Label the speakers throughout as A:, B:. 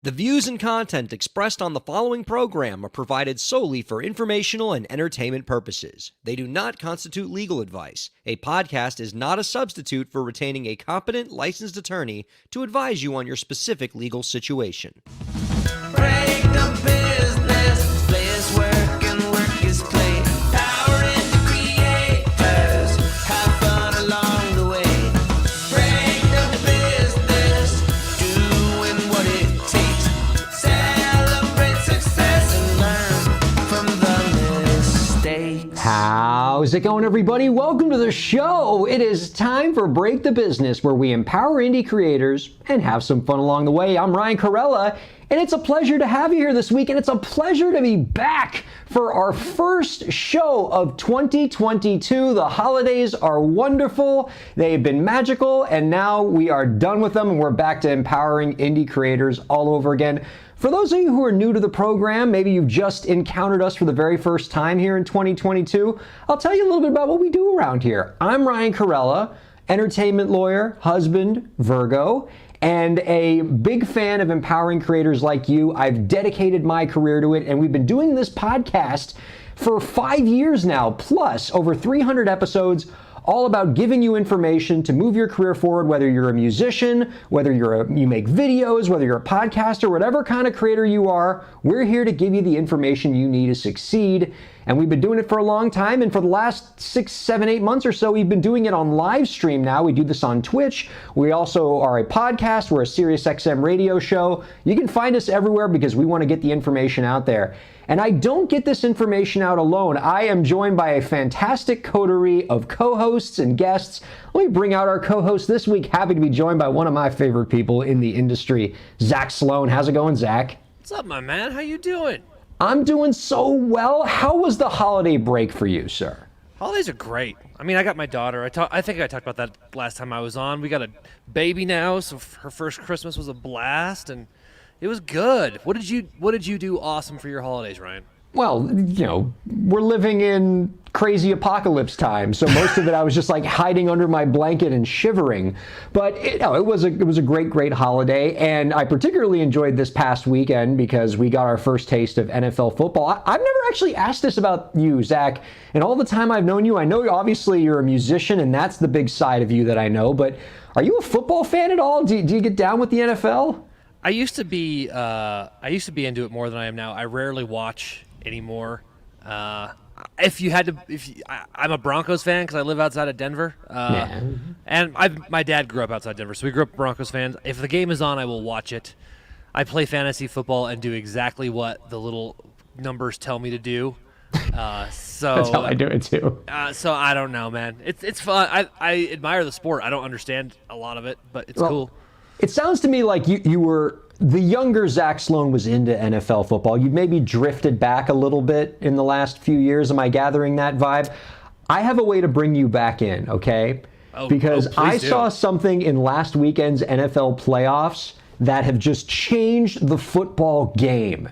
A: The views and content expressed on the following program are provided solely for informational and entertainment purposes. They do not constitute legal advice. A podcast is not a substitute for retaining a competent, licensed attorney to advise you on your specific legal situation.
B: Break the business, play is work and work is play. Power into creators, have fun along the way. Break the business, doing what it takes. Celebrate success and learn from the mistakes.
C: How's it going, everybody? Welcome to the show. It is time for Break the Business, where we empower indie creators and have some fun along the way. I'm Ryan Kairalla, and it's a pleasure to have you here this week, and it's a pleasure to be back for our first show of 2022. The holidays are wonderful. They've been magical, and now we are done with them, and we're back to empowering indie creators all over again. For those of you who are new to the program, maybe you've just encountered us for the very first time here in 2022, I'll tell you a little bit about what we do around here. I'm Ryan Kairalla, entertainment lawyer, husband, Virgo, and a big fan of empowering creators like you. I've dedicated my career to it, and we've been doing this podcast for 5 years now, plus over 300 episodes, all about giving you information to move your career forward, whether you're a musician, whether you make videos, whether you're a podcaster, whatever kind of creator you are, we're here to give you the information you need to succeed. And we've been doing it for a long time, and for the last 6, 7, 8 months or so, we've been doing it on live stream now. We do this on Twitch. We also are a podcast. We're a SiriusXM radio show. You can find us everywhere because we want to get the information out there. And I don't get this information out alone. I am joined by a fantastic coterie of co-hosts and guests. Let me bring out our co-host this week. Happy to be joined by one of my favorite people in the industry, Zach Sloan. How's it going, Zach?
D: What's up, my man? How you doing?
C: I'm doing so well. How was the holiday break for you, sir?
D: Holidays are great. I mean, I got my daughter. I think I talked about that last time I was on. We got a baby now, so her first Christmas was a blast, and it was good. What did you do awesome for your holidays, Ryan?
C: Well, we're living in crazy apocalypse time, so most of it I was just like hiding under my blanket and shivering. But it was a great holiday, and I particularly enjoyed this past weekend because we got our first taste of NFL football. I've never actually asked this about you, Zach, and all the time I've known you. I know obviously you're a musician, and that's the big side of you that I know. But are you a football fan at all? Do you get down with the NFL?
D: I used to be into it more than I am now. I rarely watch anymore. I'm a Broncos fan because I live outside of Denver, and my dad grew up outside Denver, so we grew up Broncos fans. If the game is on, I will watch it. I play fantasy football and do exactly what the little numbers tell me to do. So
C: that's how I do it too.
D: So I don't know, man. It's fun. I admire the sport. I don't understand a lot of it, but it's cool.
C: It sounds to me like you were the younger Zach Sloan was into NFL football. You maybe drifted back a little bit in the last few years. Am I gathering that vibe? I have a way to bring you back in, okay? Because I saw something in last weekend's NFL playoffs that have just changed the football game.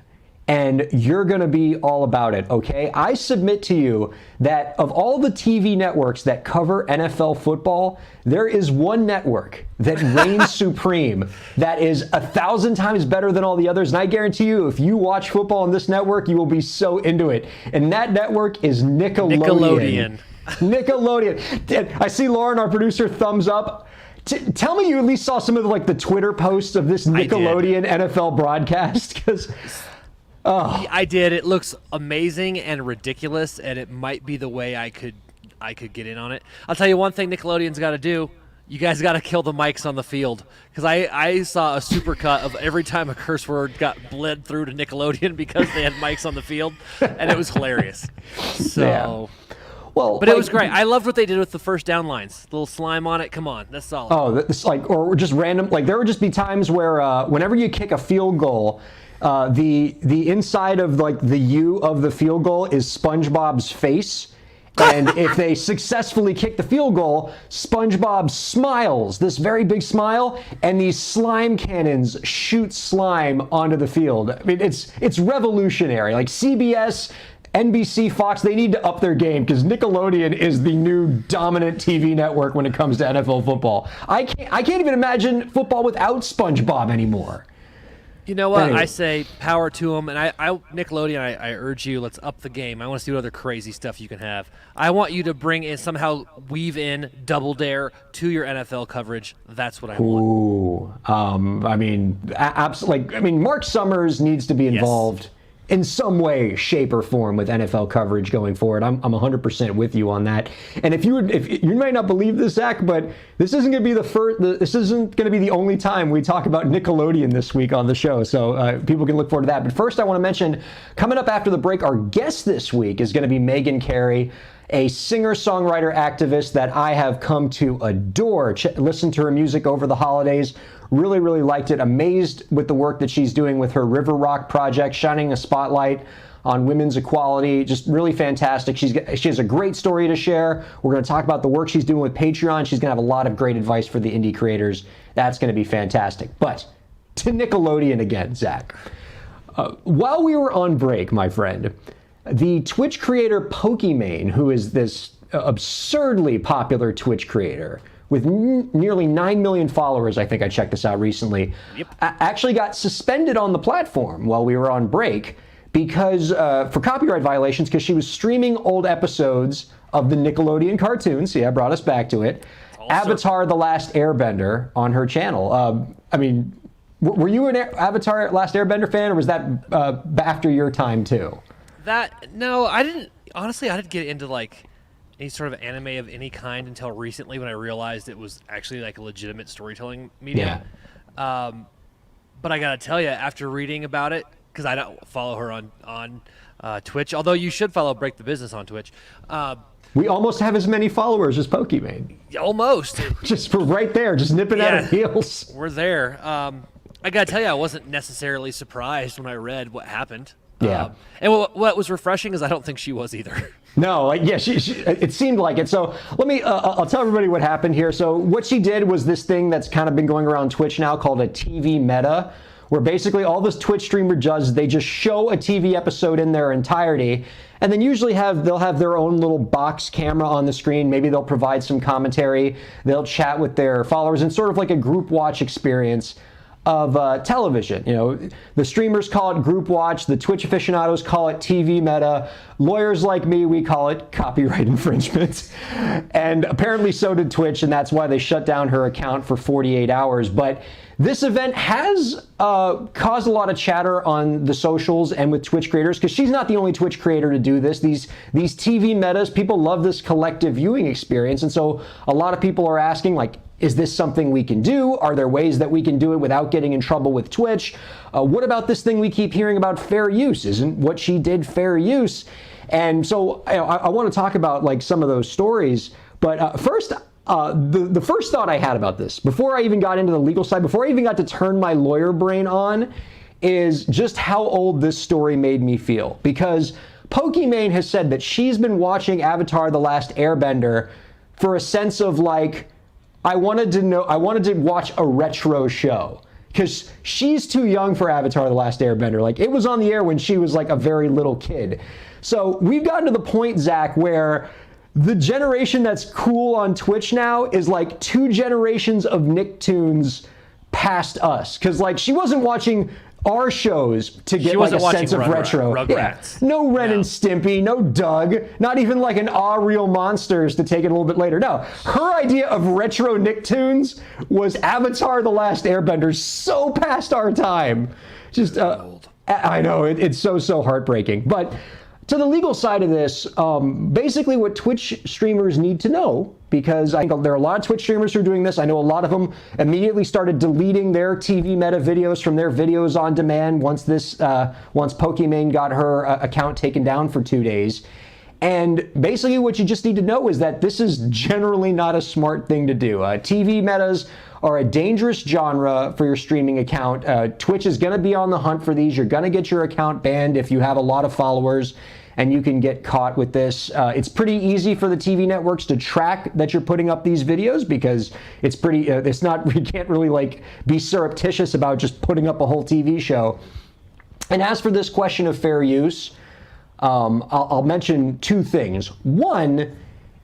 C: And you're going to be all about it, okay? I submit to you that of all the TV networks that cover NFL football, there is one network that reigns supreme that is 1,000 times better than all the others. And I guarantee you, if you watch football on this network, you will be so into it. And that network is Nickelodeon. Nickelodeon. I see Lauren, our producer, thumbs up. Tell me you at least saw some of the Twitter posts of this Nickelodeon NFL broadcast, because... Oh.
D: I did. It looks amazing and ridiculous, and it might be the way I could get in on it. I'll tell you one thing Nickelodeon's got to do. You guys got to kill the mics on the field, because I saw a supercut of every time a curse word got bled through to Nickelodeon because they had mics on the field, and it was hilarious. So,
C: yeah. Well,
D: but it was great. I loved what they did with the first down lines. The little slime on it. Come on, that's solid.
C: Oh, it's or just random. There would just be times where whenever you kick a field goal, the inside of the U of the field goal is SpongeBob's face. And if they successfully kick the field goal, SpongeBob smiles, this very big smile, and these slime cannons shoot slime onto the field. I mean, it's revolutionary. CBS, NBC, Fox, they need to up their game because Nickelodeon is the new dominant TV network when it comes to NFL football. I can't even imagine football without SpongeBob anymore.
D: You know what?
C: Anyway.
D: I say power to them, and I Nickelodeon, I urge you, let's up the game. I want to see what other crazy stuff you can have. I want you to bring in, somehow weave in Double Dare to your NFL coverage. That's what I want.
C: Ooh, I mean, absolutely. I mean, Mark Summers needs to be involved in some way, shape, or form with NFL coverage going forward. I'm 100% with you on that. And if you might not believe this, Zach, but this isn't going to be this isn't going to be the only time we talk about Nickelodeon this week on the show. So people can look forward to that. But first, I want to mention, coming up after the break, our guest this week is going to be Megan Carey, a singer-songwriter activist that I have come to adore. Listened to her music over the holidays. Really, really liked it. Amazed with the work that she's doing with her River Rock project, shining a spotlight on women's equality. Just really fantastic. She has a great story to share. We're going to talk about the work she's doing with Patreon. She's going to have a lot of great advice for the indie creators. That's going to be fantastic. But to Nickelodeon again, Zach. While we were on break, my friend, the Twitch creator Pokimane, who is this absurdly popular Twitch creator with nearly 9 million followers, I think I checked this out recently, actually got suspended on the platform while we were on break because for copyright violations, because she was streaming old episodes of the Nickelodeon cartoons. See, I brought us back to it. Avatar: The Last Airbender on her channel. I mean, were you an Avatar: Last Airbender fan, or was that after your time too?
D: No, I didn't. Honestly, I didn't get into like any sort of anime of any kind until recently when I realized it was actually like a legitimate storytelling medium. Yeah. But I gotta tell you, after reading about it, because I don't follow her on Twitch, although you should follow Break the Business on Twitch.
C: We almost have as many followers as Pokimane.
D: Almost.
C: Just for right there, just nipping at her heels.
D: We're there. I gotta tell you, I wasn't necessarily surprised when I read what happened.
C: Yeah.
D: And what was refreshing is I don't think she was either.
C: No, she it seemed like it. So let me, I'll tell everybody what happened here. So what she did was this thing that's kind of been going around Twitch now called a TV meta, where basically all this Twitch streamer does, they just show a TV episode in their entirety, and then usually they'll have their own little box camera on the screen. Maybe they'll provide some commentary. They'll chat with their followers and sort of like a group watch experience of television. You know, the streamers call it group watch, the Twitch aficionados call it TV meta, lawyers like me, we call it copyright infringement. And apparently so did Twitch, and that's why they shut down her account for 48 hours. But this event has caused a lot of chatter on the socials and with Twitch creators, because she's not the only Twitch creator to do this. These TV metas, people love this collective viewing experience, and so a lot of people are asking, like, is this something we can do? Are there ways that we can do it without getting in trouble with Twitch? What about this thing we keep hearing about, fair use? Isn't what she did fair use? And so I want to talk about like some of those stories. But first, the first thought I had about this, before I even got into the legal side, before I even got to turn my lawyer brain on, is just how old this story made me feel. Because Pokimane has said that she's been watching Avatar: The Last Airbender for a sense of like, I wanted to watch a retro show, because she's too young for Avatar: The Last Airbender. Like, it was on the air when she was like a very little kid. So we've gotten to the point, Zach, where the generation that's cool on Twitch now is like 2 generations of Nicktoons past us. Because like, she wasn't watching our shows to get like a sense of retro.
D: Rugrats.
C: No Ren and Stimpy, no Doug, not even like an Real Monsters to take it a little bit later. No, her idea of retro Nicktoons was Avatar: The Last Airbender, so past our time. Just, I know, it's so heartbreaking. But to the legal side of this, basically what Twitch streamers need to know, because I think there are a lot of Twitch streamers who are doing this. I know a lot of them immediately started deleting their TV meta videos from their videos on demand once Pokimane got her account taken down for 2 days. And basically what you just need to know is that this is generally not a smart thing to do. TV metas are a dangerous genre for your streaming account. Twitch is going to be on the hunt for these. You're going to get your account banned if you have a lot of followers, and you can get caught with this. It's pretty easy for the TV networks to track that you're putting up these videos, because it's pretty, it's not, you can't really like be surreptitious about just putting up a whole TV show. And as for this question of fair use, I'll mention 2 things. One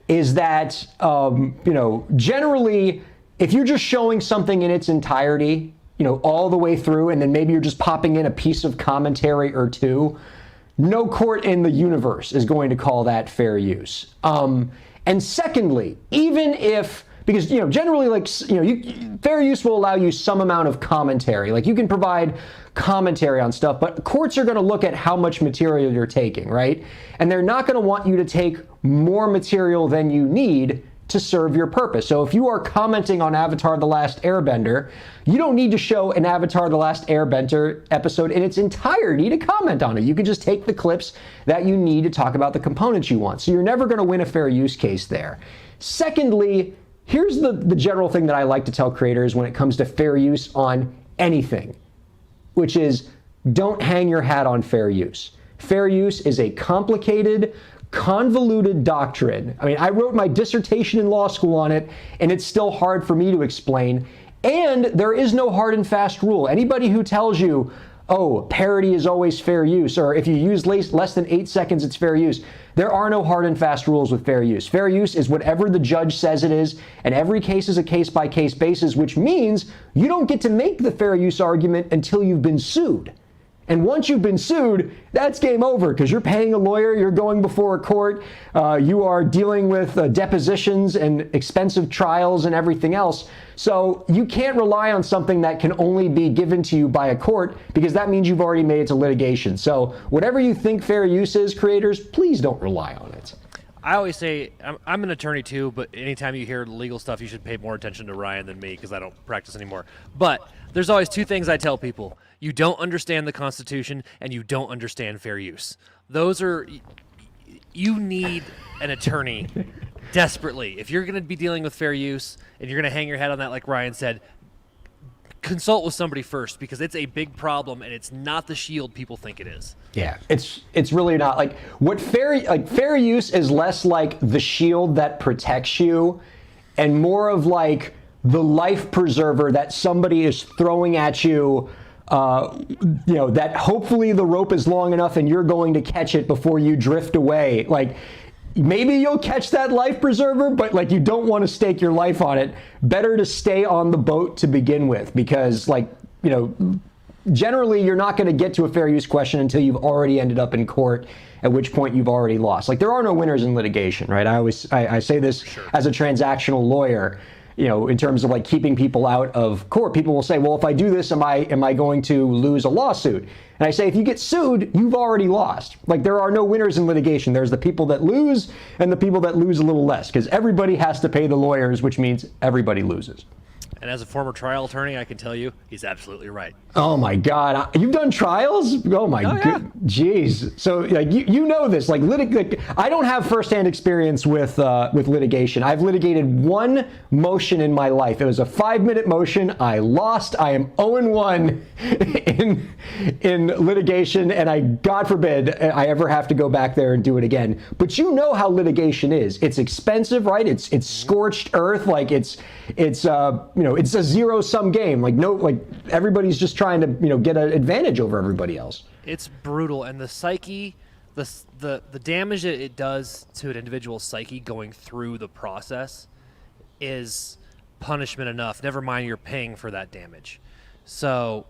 C: is that, generally, if you're just showing something in its entirety, all the way through, and then maybe you're just popping in a piece of commentary or two, no court in the universe is going to call that fair use. And secondly, even if, because generally, fair use will allow you some amount of commentary. Like, you can provide commentary on stuff, but courts are going to look at how much material you're taking, right? And they're not going to want you to take more material than you need to serve your purpose. So if you are commenting on Avatar: The Last Airbender, you don't need to show an Avatar: The Last Airbender episode in its entirety to comment on it. You can just take the clips that you need to talk about the components you want. So you're never going to win a fair use case there. Secondly, here's the general thing that I like to tell creators when it comes to fair use on anything, which is don't hang your hat on fair use. Fair use is a complicated, convoluted doctrine. I mean, I wrote my dissertation in law school on it, and it's still hard for me to explain. And there is no hard and fast rule. Anybody who tells you, oh, parody is always fair use, or if you use less than 8 seconds, it's fair use. There are no hard and fast rules with fair use. Fair use is whatever the judge says it is, and every case is a case-by-case basis, which means you don't get to make the fair use argument until you've been sued. And once you've been sued, that's game over, because you're paying a lawyer, you're going before a court, you are dealing with depositions and expensive trials and everything else. So you can't rely on something that can only be given to you by a court, because that means you've already made it to litigation. So whatever you think fair use is, creators, please don't rely on it.
D: I always say, I'm an attorney too, but anytime you hear legal stuff, you should pay more attention to Ryan than me, because I don't practice anymore. But there's always two things I tell people. You don't understand the Constitution, and you don't understand fair use. You need an attorney desperately. If you're going to be dealing with fair use, and you're going to hang your head on that, like Ryan said, consult with somebody first, because it's a big problem, and it's not the shield people think it is.
C: Yeah, it's really not. Like, fair use is less like the shield that protects you, and more of like the life preserver that somebody is throwing at you. That hopefully the rope is long enough and you're going to catch it before you drift away. Like, maybe you'll catch that life preserver, but like, you don't want to stake your life on it. Better to stay on the boat to begin with, because generally you're not going to get to a fair use question until you've already ended up in court, at which point you've already lost. Like, there are no winners in litigation, right? I say this as a transactional lawyer. In terms of like keeping people out of court, people will say, well, if I do this, am I going to lose a lawsuit? And I say, if you get sued, you've already lost. Like, there are no winners in litigation. There's the people that lose and the people that lose a little less, because everybody has to pay the lawyers, which means everybody loses.
D: And as a former trial attorney, I can tell you, he's absolutely right.
C: Oh my God, you've done trials? Oh my God, jeez. So like you know this, like I don't have firsthand experience with litigation. I've litigated one motion in my life. It was a 5-minute motion. I lost. I am 0-1 in litigation, and I, God forbid, I ever have to go back there and do it again. But you know how litigation is. It's expensive, right? It's scorched earth. Like it's a zero-sum game. Like everybody's just trying to get an advantage over everybody else.
D: It's brutal, and the psyche, the damage that it does to an individual's psyche going through the process is punishment enough. Never mind, you're paying for that damage. So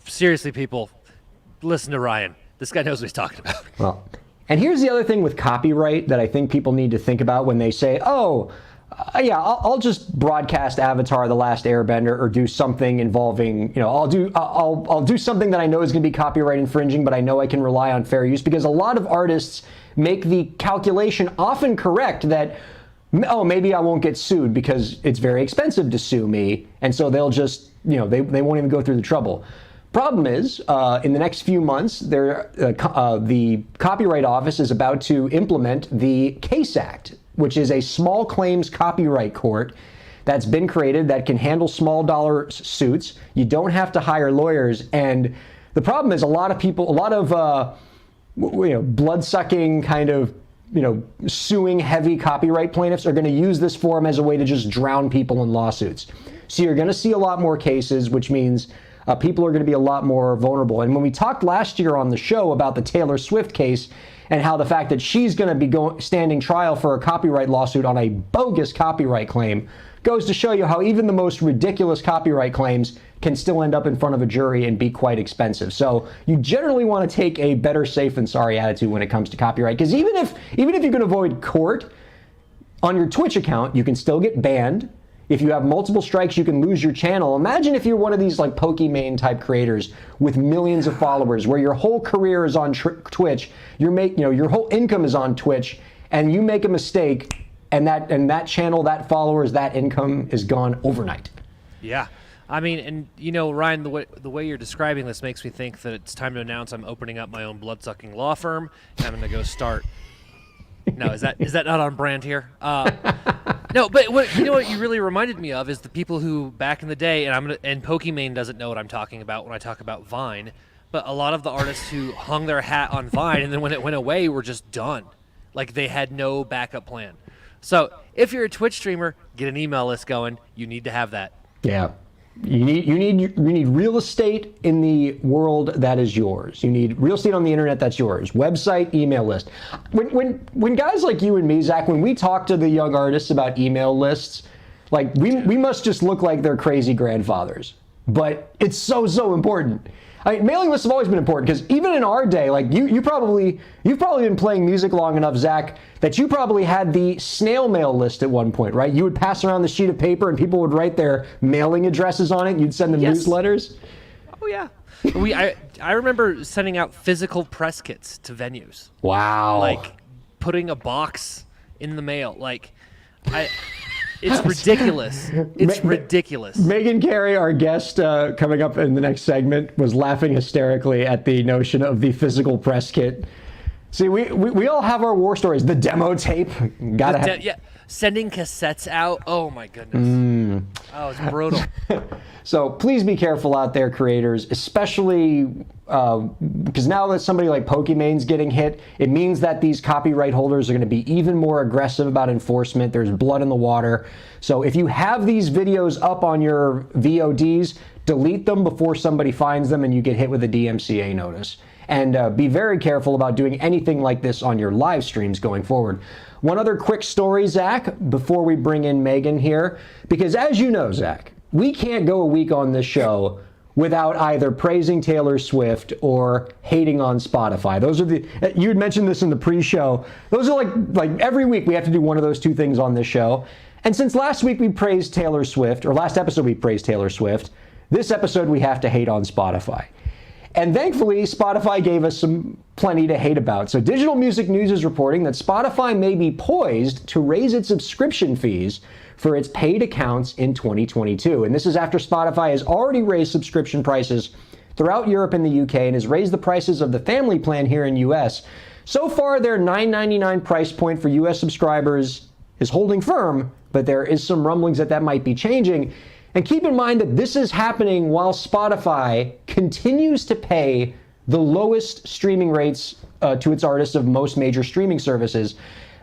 D: seriously, people, listen to Ryan. This guy knows what he's talking about.
C: Well, and here's the other thing with copyright that I think people need to think about when they say, oh, I'll just broadcast Avatar: The Last Airbender, or do something involving, I'll do something that I know is going to be copyright infringing, but I know I can rely on fair use, because a lot of artists make the calculation, often correct, that, oh, maybe I won't get sued because it's very expensive to sue me, and so they'll just, they won't even go through the trouble. Problem is, in the next few months, the Copyright Office is about to implement the CASE Act, which is a small claims copyright court that's been created that can handle small dollar suits. You don't have to hire lawyers. And the problem is a lot of blood-sucking kind of, suing heavy copyright plaintiffs are going to use this forum as a way to just drown people in lawsuits. So you're going to see a lot more cases, which means people are going to be a lot more vulnerable. And when we talked last year on the show about the Taylor Swift case, and how the fact that she's going to be standing trial for a copyright lawsuit on a bogus copyright claim goes to show you how even the most ridiculous copyright claims can still end up in front of a jury and be quite expensive. So you generally want to take a better safe than sorry attitude when it comes to copyright, because even if you can avoid court on your Twitch account, you can still get banned. If you have multiple strikes, you can lose your channel. Imagine if you're one of these like Pokimane type creators with millions of followers, where your whole career is on Twitch, your whole income is on Twitch, and you make a mistake, and that channel, that followers, that income is gone overnight.
D: Yeah. I mean, and Ryan, the way you're describing this makes me think that it's time to announce I'm opening up my own blood-sucking law firm, and I'm going to go start. No, is that not on brand here? No, but what you really reminded me of is the people who back in the day, and Pokimane doesn't know what I'm talking about when I talk about Vine, but a lot of the artists who hung their hat on Vine and then when it went away were just done. Like they had no backup plan. So if you're a Twitch streamer, get an email list going. You need to have that.
C: Yeah. You need real estate in the world that is yours. You need real estate on the internet that's yours. Website, email list. When guys like you and me, Zach, when we talk to the young artists about email lists, like we must just look like their crazy grandfathers. But it's so important. I mean, mailing lists have always been important, because even in our day, like you've probably been playing music long enough, Zach, that you probably had the snail mail list at one point, right? You would pass around the sheet of paper and people would write their mailing addresses on it, and you'd send them newsletters.
D: Oh yeah. I remember sending out physical press kits to venues.
C: Wow.
D: Like putting a box in the mail. Like it's ridiculous. It's ridiculous.
C: Megan Carey, our guest coming up in the next segment, was laughing hysterically at the notion of the physical press kit. See, we all have our war stories. The demo tape.
D: Sending cassettes out. Oh my goodness. Oh, it's brutal.
C: So please be careful out there, creators, especially because now that somebody like Pokimane's getting hit, it means that these copyright holders are going to be even more aggressive about enforcement. There's blood in the water. So if you have these videos up on your VODs, delete them before somebody finds them and you get hit with a DMCA notice. And be very careful about doing anything like this on your live streams going forward. One other quick story, Zach, before we bring in Megan here, because as you know, Zach, we can't go a week on this show without either praising Taylor Swift or hating on Spotify. Those are you had mentioned this in the pre-show. Those are like every week we have to do one of those two things on this show. And since last week we praised Taylor Swift, or last episode we praised Taylor Swift, this episode we have to hate on Spotify. And thankfully, Spotify gave us plenty to hate about. So Digital Music News is reporting that Spotify may be poised to raise its subscription fees for its paid accounts in 2022. And this is after Spotify has already raised subscription prices throughout Europe and the UK and has raised the prices of the family plan here in US. So far, their $9.99 price point for US subscribers is holding firm, but there is some rumblings that might be changing. And keep in mind that this is happening while Spotify continues to pay the lowest streaming rates to its artists of most major streaming services.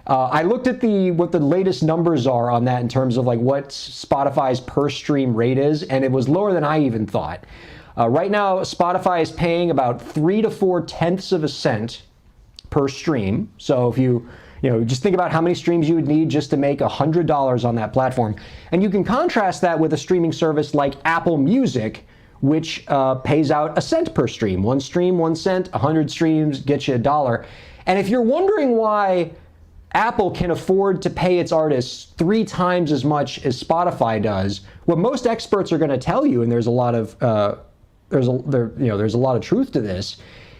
C: I looked at what the latest numbers are on that in terms of like what Spotify's per stream rate is, and it was lower than I even thought. Right now, Spotify is paying about 3 to 4 tenths of a cent per stream. So if you just think about how many streams you would need just to make $100 on that platform. And you can contrast that with a streaming service like Apple Music, which pays out a cent per stream. 1 stream, 1 cent, 100 streams gets you $1. And if you're wondering why Apple can afford to pay its artists 3 times as much as Spotify does, what most experts are going to tell you, and there's a lot of there's a lot of truth to this,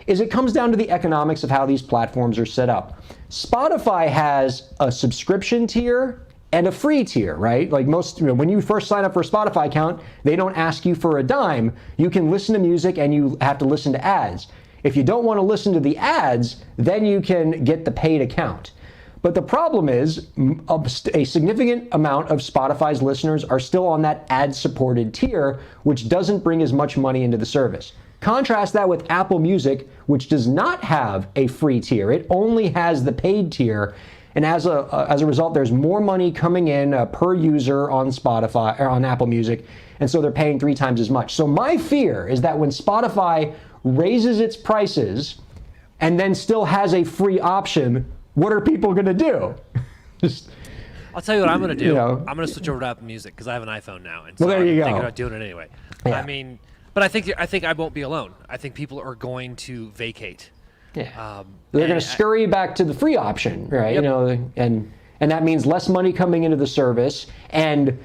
C: is it comes down to the economics of how these platforms are set up. Spotify has a subscription tier and a free tier, right? Like when you first sign up for a Spotify account, they don't ask you for a dime. You can listen to music and you have to listen to ads. If you don't want to listen to the ads, then you can get the paid account. But the problem is a significant amount of Spotify's listeners are still on that ad-supported tier, which doesn't bring as much money into the service. Contrast that with Apple Music, which does not have a free tier. It only has the paid tier. And as a result, there's more money coming in per user on Spotify or on Apple Music. And so they're paying 3 times as much. So my fear is that when Spotify raises its prices and then still has a free option, what are people going to do? Just,
D: I'll tell you what I'm going to do.
C: You know.
D: I'm going to switch over to Apple Music because I have an iPhone now, and so
C: Well, there
D: I'm
C: you
D: thinking
C: go.
D: about doing it anyway.
C: Yeah.
D: I mean, but I think I won't be alone. I think people are going to vacate.
C: yeah. They're going to scurry back to the free option, right?
D: Yep.
C: You know, and that means less money coming into the service, and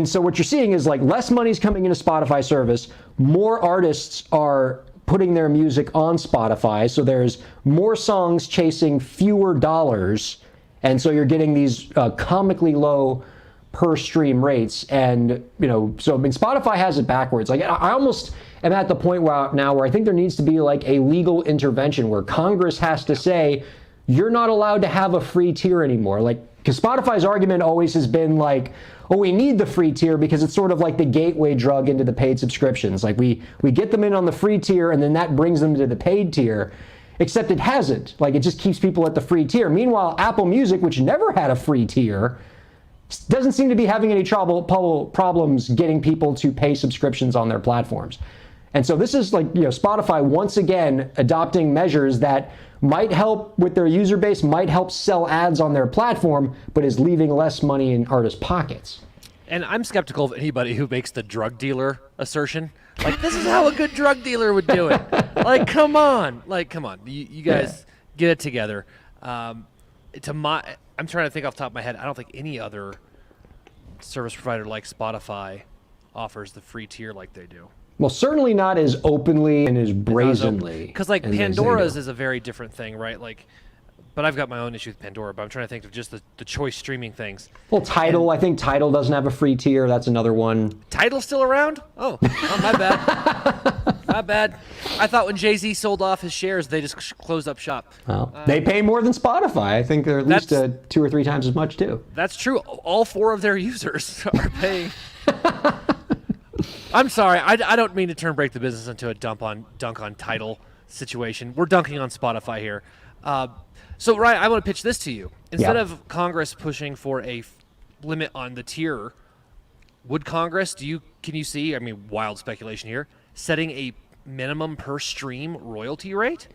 C: so what you're seeing is like less money's coming into Spotify service, more artists are putting their music on Spotify, so there's more songs chasing fewer dollars, and so you're getting these comically low per stream rates. And you know, so I mean, Spotify has it backwards. Like I almost am at the point where I think there needs to be like a legal intervention where Congress has to say you're not allowed to have a free tier anymore. Like, because Spotify's argument always has been like, oh, we need the free tier because it's sort of like the gateway drug into the paid subscriptions. Like we get them in on the free tier and then that brings them to the paid tier, except it hasn't. Like it just keeps people at the free tier. Meanwhile, Apple Music, which never had a free tier, doesn't seem to be having any problems getting people to pay subscriptions on their platforms. And so this is like, you know, Spotify once again adopting measures that might help with their user base, might help sell ads on their platform, but is leaving less money in artists' pockets.
D: And I'm skeptical of anybody who makes the drug dealer assertion. Like, this is how a good drug dealer would do it. Like, come on. You guys get it together. I'm trying to think off the top of my head. I don't think any other service provider like Spotify offers the free tier like they do.
C: Well, certainly not as openly and as brazenly.
D: Because like
C: as they
D: Pandora's
C: do.
D: is a very different thing, right? Like, but I've got my own issue with Pandora. But I'm trying to think of just the choice streaming things.
C: Well, Tidal, I think Tidal doesn't have a free tier. That's another one.
D: Tidal's still around? Oh, my bad. My bad. I thought when Jay-Z sold off his shares, they just closed up shop.
C: Well, they pay more than Spotify. I think they're at least 2 or 3 times as much too.
D: That's true. All 4 of their users are paying. I'm sorry. I don't mean to turn Break the Business into a dunk on Tidal situation. We're dunking on Spotify here. So, Ryan, I want to pitch this to you. Instead of Congress pushing for a limit on the tier, would Congress, can you see, I mean, wild speculation here, setting a minimum per stream royalty rate?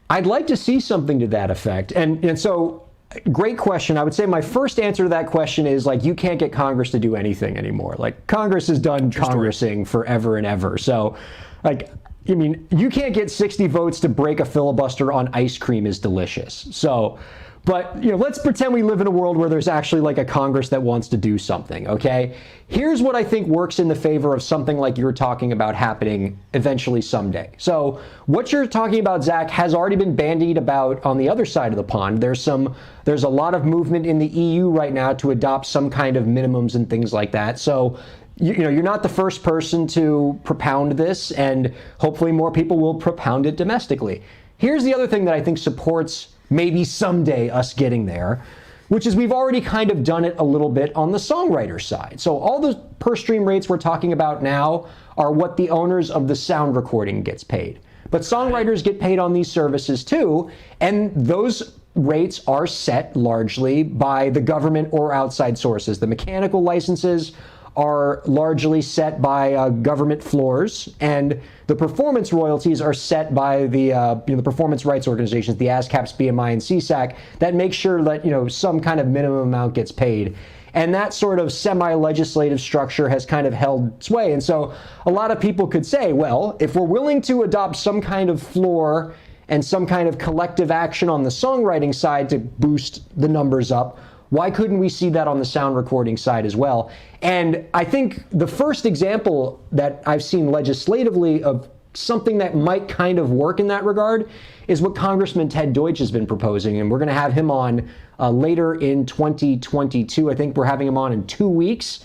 C: I'd like to see something to that effect. And so, great question. I would say my first answer to that question is like, you can't get Congress to do anything anymore. Like Congress has done Congressing forever and ever. So like, I mean, you can't get 60 votes to break a filibuster on ice cream is delicious. So, but you know, let's pretend we live in a world where there's actually like a Congress that wants to do something, okay? Here's what I think works in the favor of something like you're talking about happening eventually someday. So what you're talking about, Zach, has already been bandied about on the other side of the pond. There's a lot of movement in the EU right now to adopt some kind of minimums and things like that. So you know, you're not the first person to propound this, and hopefully more people will propound it domestically. Here's the other thing that I think supports maybe someday us getting there, which is we've already kind of done it a little bit on the songwriter side. So all the per stream rates we're talking about now are what the owners of the sound recording gets paid. But songwriters get paid on these services too, and those rates are set largely by the government or outside sources. The mechanical licenses are largely set by government floors, and the performance royalties are set by the the performance rights organizations, the ASCAPs, BMI, and CSAC, that make sure that some kind of minimum amount gets paid. And that sort of semi-legislative structure has kind of held sway. And so a lot of people could say, well, if we're willing to adopt some kind of floor and some kind of collective action on the songwriting side to boost the numbers up, why couldn't we see that on the sound recording side as well? And I think the first example that I've seen legislatively of something that might kind of work in that regard is what Congressman Ted Deutsch has been proposing. And we're going to have him on later in 2022. I think we're having him on in 2 weeks.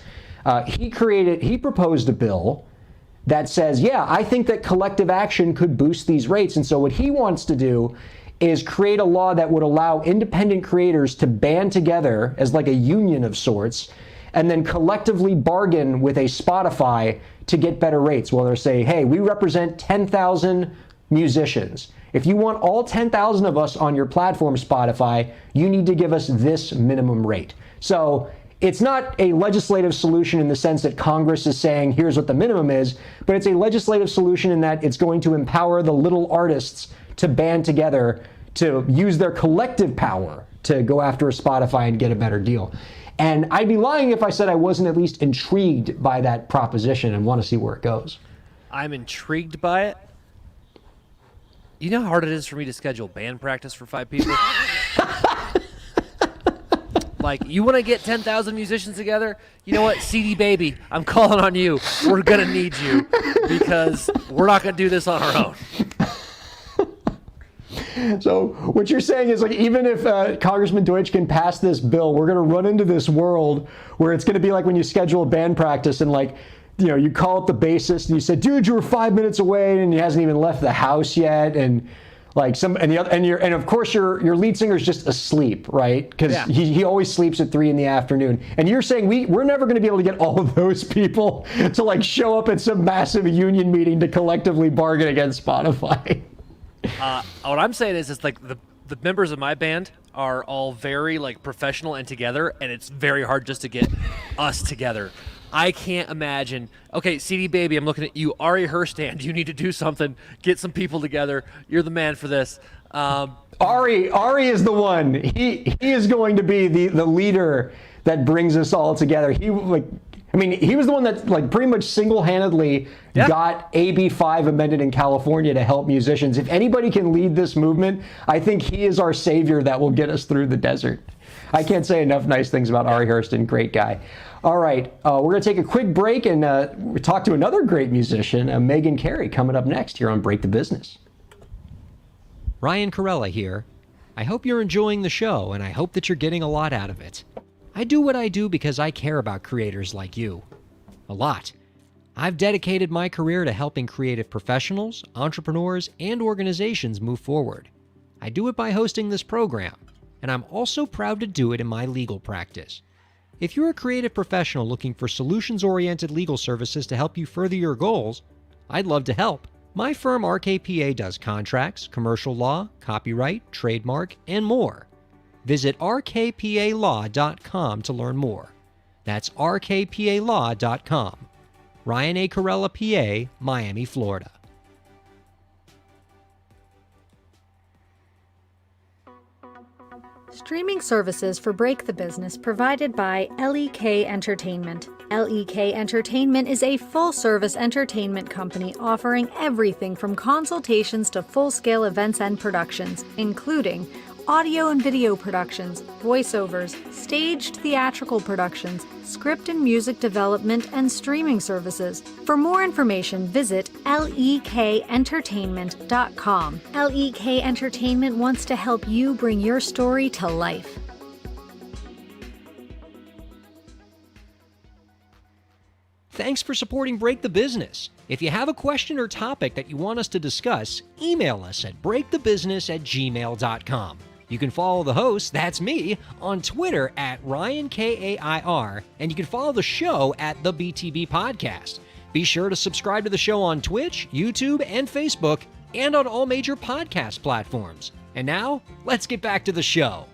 C: He proposed a bill that says, yeah, I think that collective action could boost these rates. And so what he wants to do is create a law that would allow independent creators to band together as like a union of sorts and then collectively bargain with a Spotify to get better rates. Well, they're saying, hey, we represent 10,000 musicians. If you want all 10,000 of us on your platform, Spotify, you need to give us this minimum rate. So it's not a legislative solution in the sense that Congress is saying, here's what the minimum is, but it's a legislative solution in that it's going to empower the little artists to band together to use their collective power to go after a Spotify and get a better deal. And I'd be lying if I said I wasn't at least intrigued by that proposition and want to see where it goes.
D: I'm intrigued by it. You know how hard it is for me to schedule band practice for 5 people? Like, you want to get 10,000 musicians together? You know what, CD Baby, I'm calling on you. We're going to need you because we're not going to do this on our own.
C: So what you're saying is, like, even if Congressman Deutsch can pass this bill, we're going to run into this world where it's going to be like when you schedule a band practice and, like, you know, you call up the bassist and you say, dude, you were 5 minutes away, and he hasn't even left the house yet. And like and of course your lead singer's just asleep, right? Because he always sleeps at 3 p.m. And you're saying we're never going to be able to get all of those people to, like, show up at some massive union meeting to collectively bargain against Spotify.
D: What I'm saying is, it's like the members of my band are all very, like, professional and together, and it's very hard just to get us together. I can't imagine. Okay, CD Baby, I'm looking at you. Ari Herstand, you need to do something. Get some people together. You're the man for this.
C: Ari is the one. He is going to be the leader that brings us all together. He was the one that, like, pretty much single-handedly got AB 5 amended in California to help musicians. If anybody can lead this movement, I think he is our savior that will get us through the desert. I can't say enough nice things about Ari Herstand. Great guy. All right, we're going to take a quick break and talk to another great musician, Megan Carey, coming up next here on Break the Business.
A: Ryan Kairalla here. I hope you're enjoying the show, and I hope that you're getting a lot out of it. I do what I do because I care about creators like you. A lot. I've dedicated my career to helping creative professionals, entrepreneurs, and organizations move forward. I do it by hosting this program, and I'm also proud to do it in my legal practice. If you're a creative professional looking for solutions-oriented legal services to help you further your goals, I'd love to help. My firm RKPA does contracts, commercial law, copyright, trademark, and more. Visit rkpalaw.com to learn more. That's rkpalaw.com. Ryan A. Kairalla, PA, Miami, Florida.
E: Streaming services for Break the Business provided by LEK Entertainment. LEK Entertainment is a full-service entertainment company offering everything from consultations to full-scale events and productions, including audio and video productions, voiceovers, staged theatrical productions, script and music development, and streaming services. For more information, visit lekentertainment.com. LEK Entertainment wants to help you bring your story to life.
A: Thanks for supporting Break the Business. If you have a question or topic that you want us to discuss, email us at breakthebusiness@gmail.com. You can follow the host, that's me, on Twitter at Ryan Kair, and you can follow the show at the BTB Podcast. Be sure to subscribe to the show on Twitch, YouTube, and Facebook, and on all major podcast platforms. And now, let's get back to the show.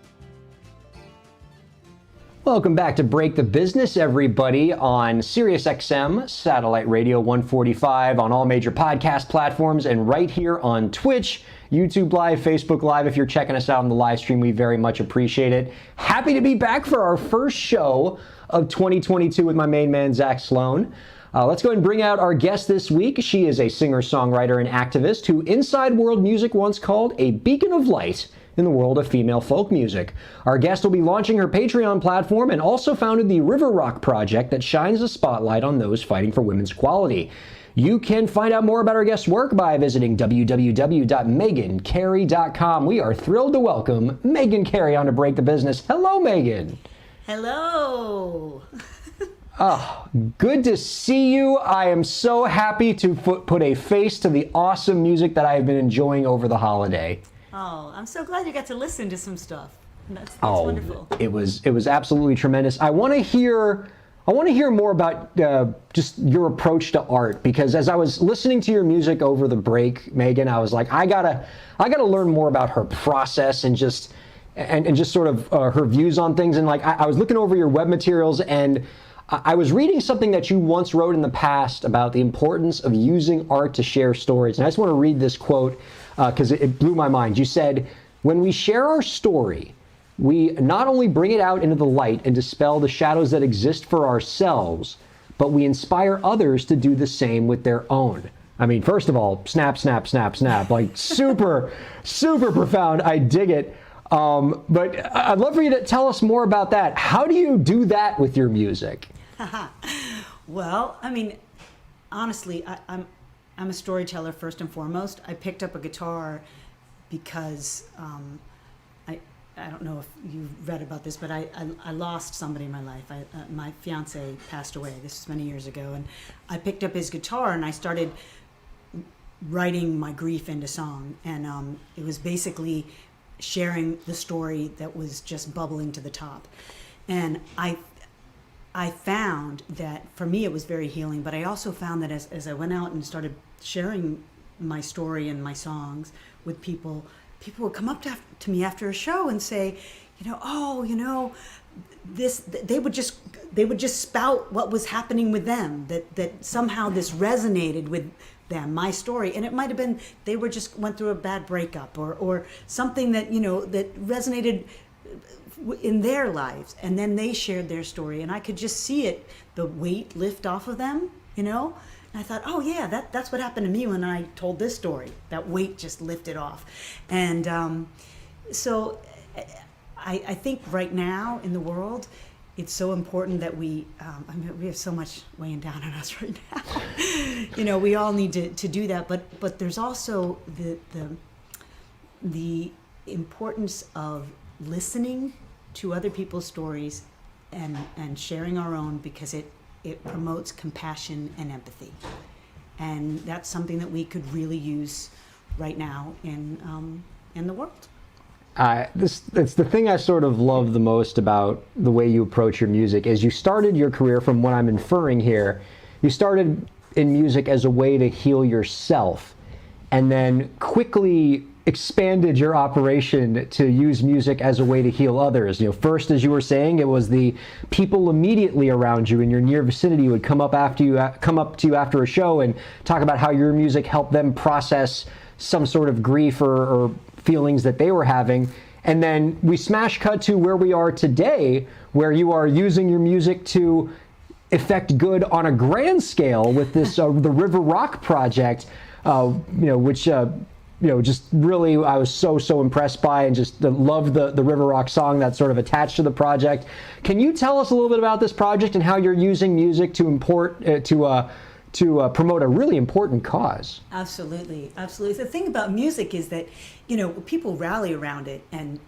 C: Welcome back to Break the Business, everybody, on SiriusXM, Satellite Radio 145, on all major podcast platforms, and right here on Twitch, YouTube Live, Facebook Live. If you're checking us out on the live stream, we very much appreciate it. Happy to be back for our first show of 2022 with my main man, Zach Sloan. Let's go ahead and bring out our guest this week. She is a singer-songwriter and activist who Inside World Music once called a beacon of light in the world of female folk music. Our guest will be launching her Patreon platform and also founded the River Rock Project that shines a spotlight on those fighting for women's equality. You can find out more about our guest's work by visiting www.megancarey.com. We are thrilled to welcome Megan Carey on to Break the Business. Hello, Megan.
F: Hello.
C: Oh, good to see you. I am so happy to put a face to the awesome music that I have been enjoying over the holiday.
F: Oh, I'm so glad you got to listen to some stuff. That's wonderful.
C: It was absolutely tremendous. I want to hear more about just your approach to art, because as I was listening to your music over the break, Megan, I was like, I gotta learn more about her process and just sort of her views on things. And like I was looking over your web materials, and I was reading something that you once wrote in the past about the importance of using art to share stories. And I just want to read this quote because it blew my mind. You said, "When we share our story, we not only bring it out into the light and dispel the shadows that exist for ourselves, but we inspire others to do the same with their own." I mean, first of all, snap, snap, snap, snap. Like super, super profound. I dig it. But I'd love for you to tell us more about that. How do you do that with your music?
F: Well, I mean, honestly, I'm a storyteller first and foremost. I picked up a guitar because I don't know if you've read about this, but I lost somebody in my life. My fiance passed away. This was many years ago, and I picked up his guitar and I started writing my grief into song. And it was basically sharing the story that was just bubbling to the top. And I found that for me it was very healing, but I also found that as I went out and started sharing my story and my songs with people would come up to me after a show and say, this, they would just spout what was happening with them, that somehow this resonated with them, my story. And it might have been they went through a bad breakup or something that that resonated in their lives, and then they shared their story, and I could just see it, the weight lift off of them, And I thought, oh yeah, that's what happened to me when I told this story. That weight just lifted off. And so I think right now in the world, it's so important that we have so much weighing down on us right now. We all need to do that, but there's also the importance of listening to other people's stories and sharing our own, because it promotes compassion and empathy. And that's something that we could really use right now in the world.
C: It's the thing I sort of love the most about the way you approach your music is you started your career, from what I'm inferring here, you started in music as a way to heal yourself, and then quickly expanded your operation to use music as a way to heal others. First, as you were saying, it was the people immediately around you in your near vicinity who would come up to you after a show and talk about how your music helped them process some sort of grief or feelings that they were having. And then we smash cut to where we are today, where you are using your music to effect good on a grand scale with this the River Rock project, which just really I was so impressed by, and just loved the River Rock song that's sort of attached to the project. Can you tell us a little bit about this project and how you're using music to promote a really important cause?
F: Absolutely. The thing about music is that people rally around it, and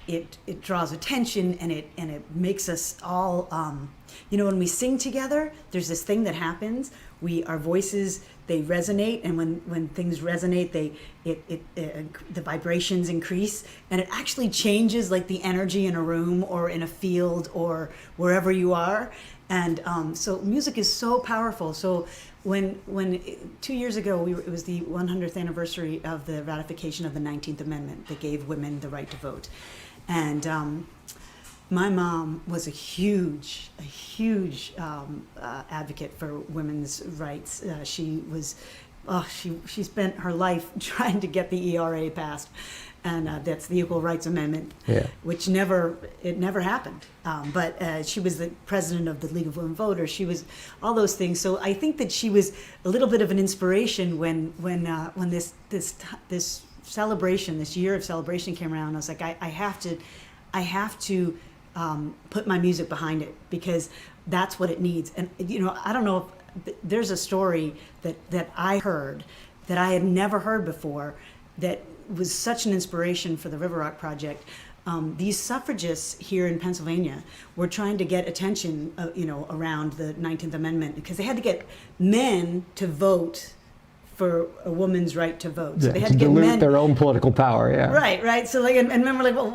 F: it draws attention, and it makes us all when we sing together, there's this thing that happens. Our voices, they resonate, and when things resonate, the vibrations increase, and it actually changes like the energy in a room or in a field or wherever you are. And so music is so powerful. So when 2 years ago, it was the 100th anniversary of the ratification of the 19th Amendment that gave women the right to vote. And my mom was a huge advocate for women's rights. She spent her life trying to get the ERA passed, and that's the Equal Rights Amendment, which never happened. But she was the president of the League of Women Voters. She was all those things. So I think that she was a little bit of an inspiration when this celebration, this year of celebration came around. I was like, I have to put my music behind it, because that's what it needs. And I don't know if there's a story that I heard that I had never heard before that was such an inspiration for the River Rock Project. These suffragists here in Pennsylvania were trying to get attention, around the 19th Amendment, because they had to get men to vote for a woman's right to vote. So they had
C: to
F: to get
C: dilute
F: men.
C: their own political power. Yeah.
F: Right. So like, and men were like, well,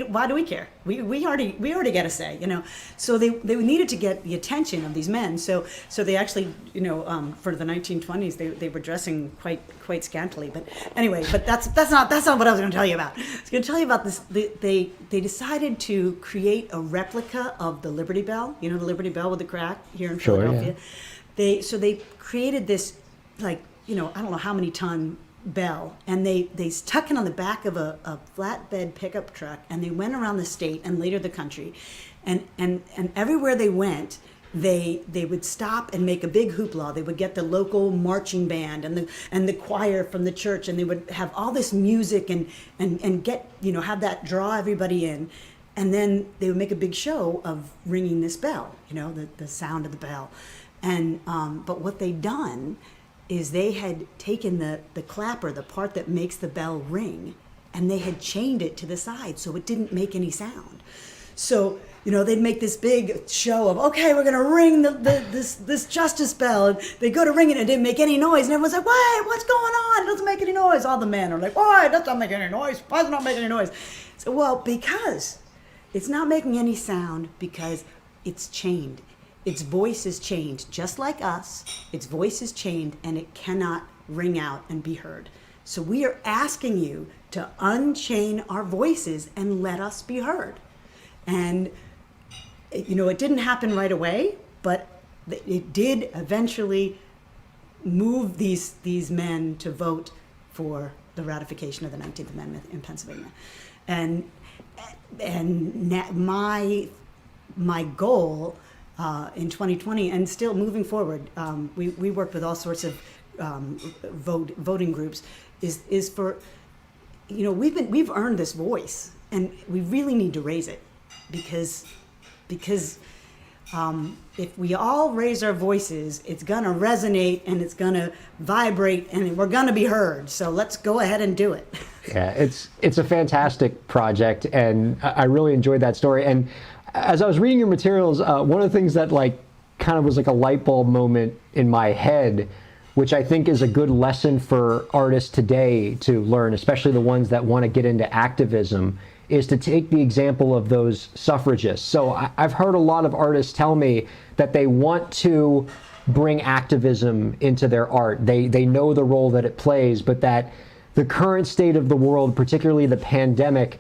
F: why do we care? We already get a say, you know. So they needed to get the attention of these men. So they actually, you know, for the 1920s, they were dressing quite scantily. But anyway, that's not what I was going to tell you about. I was going to tell you about this. They decided to create a replica of the Liberty Bell. You know, the Liberty Bell with the crack here in Philadelphia.
C: Yeah.
F: They created this, like, you know, I don't know how many ton bell, and they stuck it on the back of a flatbed pickup truck, and they went around the state and later the country, and everywhere they went, they would stop and make a big hoopla. They would get the local marching band and the choir from the church, and they would have all this music and get, you know, have that draw everybody in, and then they would make a big show of ringing this bell, you know, the sound of the bell, and but what they'd done is they had taken the clapper, the part that makes the bell ring, and they had chained it to the side so it didn't make any sound. So, you know, they'd make this big show of, okay, we're gonna ring this justice bell. And they go to ring it and it didn't make any noise, and everyone's like, wait, what's going on? It doesn't make any noise. All the men are like, why, it doesn't make any noise. Why does it not make any noise? So, well, because it's not making any sound because it's chained. Its voice is chained, just like us. Its voice is chained, and it cannot ring out and be heard. So we are asking you to unchain our voices and let us be heard. And, you know, it didn't happen right away, but it did eventually move these men to vote for the ratification of the 19th Amendment in Pennsylvania. And my goal in 2020 and still moving forward, we work with all sorts of voting groups. Is for, you know, we've earned this voice, and we really need to raise it, because if we all raise our voices, it's gonna resonate and it's gonna vibrate and we're gonna be heard. So let's go ahead and do it.
C: Yeah, it's a fantastic project, and I really enjoyed that story. And as I was reading your materials, one of the things that like kind of was like a light bulb moment in my head, which I think is a good lesson for artists today to learn, especially the ones that want to get into activism, is to take the example of those suffragists. So I've heard a lot of artists tell me that they want to bring activism into their art. They know the role that it plays, but that the current state of the world, particularly the pandemic,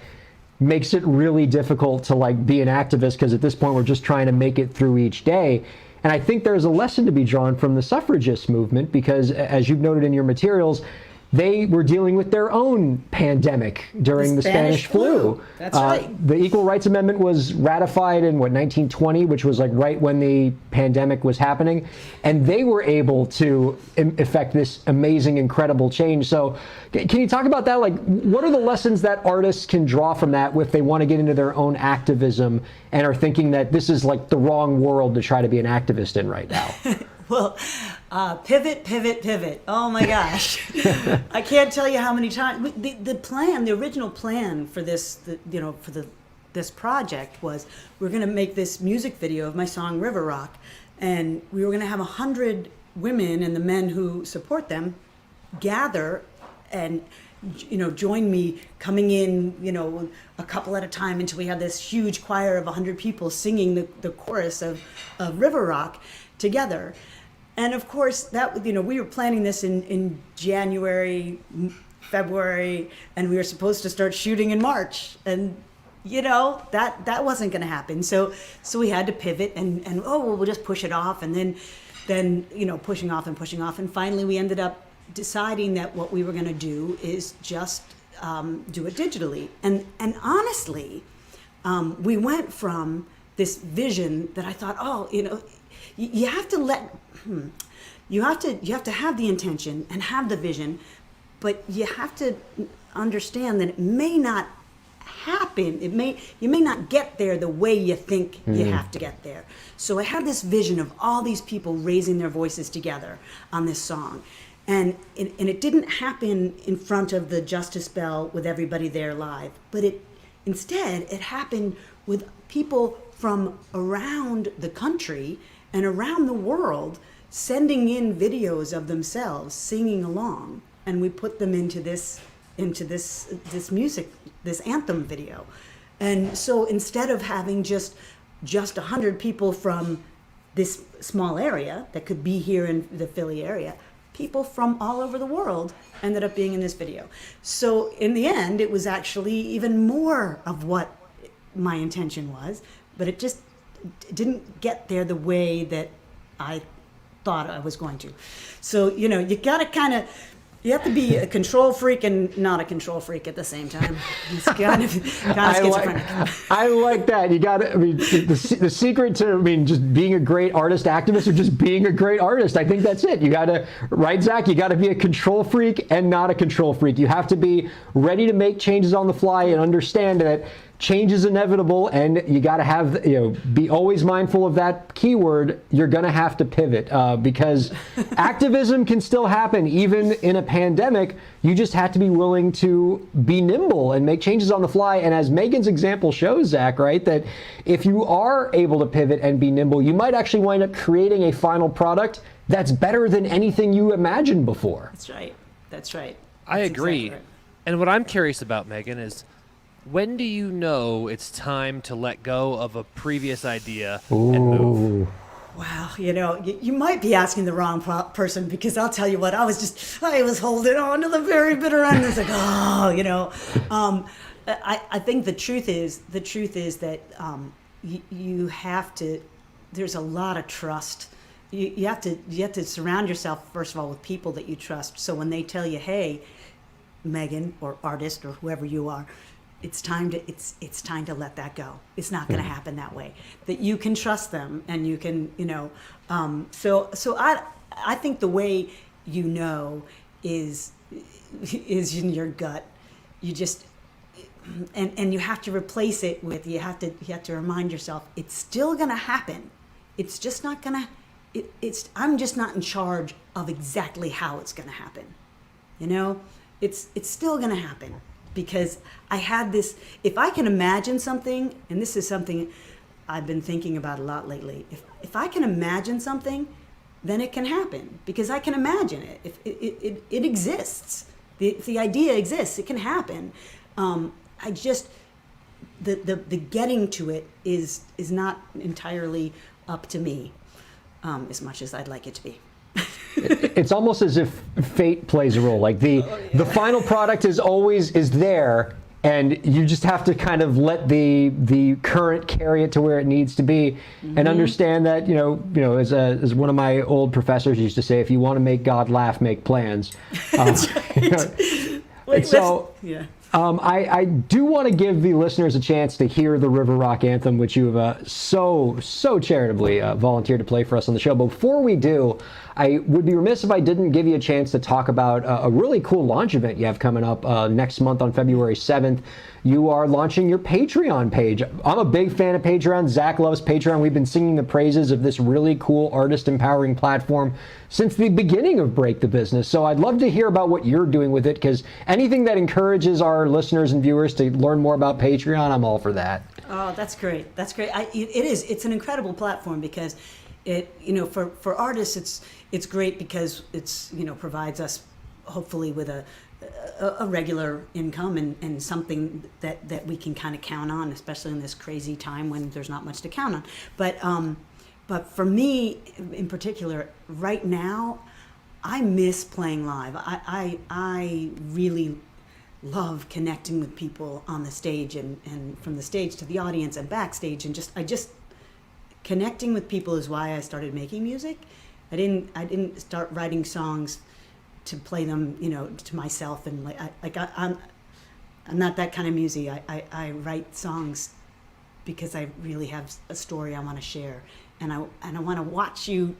C: makes it really difficult to like be an activist, because at this point we're just trying to make it through each day. And I think there's a lesson to be drawn from the suffragist movement, because as you've noted in your materials, they were dealing with their own pandemic during the Spanish flu.
F: That's right.
C: The Equal Rights Amendment was ratified in 1920, which was like right when the pandemic was happening, and they were able to effect this amazing, incredible change. So can you talk about that? Like, what are the lessons that artists can draw from that if they want to get into their own activism and are thinking that this is like the wrong world to try to be an activist in right now?
F: Well, pivot. Oh my gosh. I can't tell you how many times. The original plan for this, this project was, we're going to make this music video of my song River Rock, and we were going to have 100 women and the men who support them gather and, you know, join me coming in, you know, a couple at a time until we had this huge choir of 100 people singing the chorus of River Rock together. And of course, that, you know, we were planning this in January, February, and we were supposed to start shooting in March. And, you know, that wasn't going to happen. So we had to pivot and we'll just push it off. And then, you know, pushing off. And finally, we ended up deciding that what we were going to do is just do it digitally. And honestly, we went from this vision that I thought, oh, you know, you have to have the intention and have the vision, but you have to understand that it may not happen. You may not get there the way you think you have to get there. So I had this vision of all these people raising their voices together on this song. And it didn't happen in front of the Justice Bell with everybody there live, but instead it happened with people from around the country and around the world sending in videos of themselves singing along, and we put them into this music, this anthem video. And so instead of having just 100 people from this small area that could be here in the Philly area, people from all over the world ended up being in this video. So in the end, it was actually even more of what my intention was, but it just didn't get there the way that I thought I was going to. So, you know, you have to be a control freak and not a control freak at the same time. It's kind of schizophrenic.
C: I like that. You got to, I mean, the secret to, I mean, just being a great artist, activist, or just being a great artist, I think that's it. You got to, right, Zach? You got to be a control freak and not a control freak. You have to be ready to make changes on the fly and understand that change is inevitable, and you got to have, you know, be always mindful of that keyword. You're going to have to pivot because activism can still happen even in a pandemic. You just have to be willing to be nimble and make changes on the fly. And as Megan's example shows, Zach, right, that if you are able to pivot and be nimble, you might actually wind up creating a final product that's better than anything you imagined before.
F: That's right. That's right.
D: I
F: That's
D: agree.
F: exactly right.
D: And what I'm curious about, Megan, is when do you know it's time to let go of a previous idea and move?
F: Wow, you know, you might be asking the wrong person, because I'll tell you what, I was holding on to the very bitter end. It's like, oh, you know, I think the truth is that you have to. There's a lot of trust. You have to surround yourself, first of all, with people that you trust. So when they tell you, hey, Megan, or artist, or whoever you are, it's time to let that go. It's not going to happen that way. That you can trust them, and you can, you know. So I think the way you know is in your gut. You just and you have to replace it with you have to remind yourself it's still going to happen. It's just not going to. I'm just not in charge of exactly how it's going to happen. You know, it's still going to happen. Because I had this, if I can imagine something, and this is something I've been thinking about a lot lately, if I can imagine something, then it can happen, because I can imagine it. If it exists, the idea exists, it can happen. I just, the getting to it is not entirely up to me, as much as I'd like it to be.
C: It's almost as if fate plays a role. Like the final product is there, and you just have to kind of let the current carry it to where it needs to be, and understand that, you know, as one of my old professors used to say, if you want to make God laugh, make plans.
F: That's right.
C: I do want to give the listeners a chance to hear the River Rock Anthem, which you have so charitably volunteered to play for us on the show. But before we do, I would be remiss if I didn't give you a chance to talk about a really cool launch event you have coming up next month on February 7th. You are launching your Patreon page. I'm a big fan of Patreon. Zach loves Patreon. We've been singing the praises of this really cool artist empowering platform since the beginning of Break the Business. So I'd love to hear about what you're doing with it, because anything that encourages our listeners and viewers to learn more about Patreon, I'm all for that.
F: Oh, that's great. That's great. It's an incredible platform, because it, you know, for artists, it's great because it's, you know, provides us hopefully with a regular income and something that we can kind of count on, especially in this crazy time when there's not much to count on. But for me in particular, right now, I miss playing live. I really love connecting with people on the stage, and from the stage to the audience and backstage, and just connecting with people is why I started making music. I didn't start writing songs to play them, you know, to myself, and I'm not that kind of music. I write songs because I really have a story I want to share, and I want to watch you.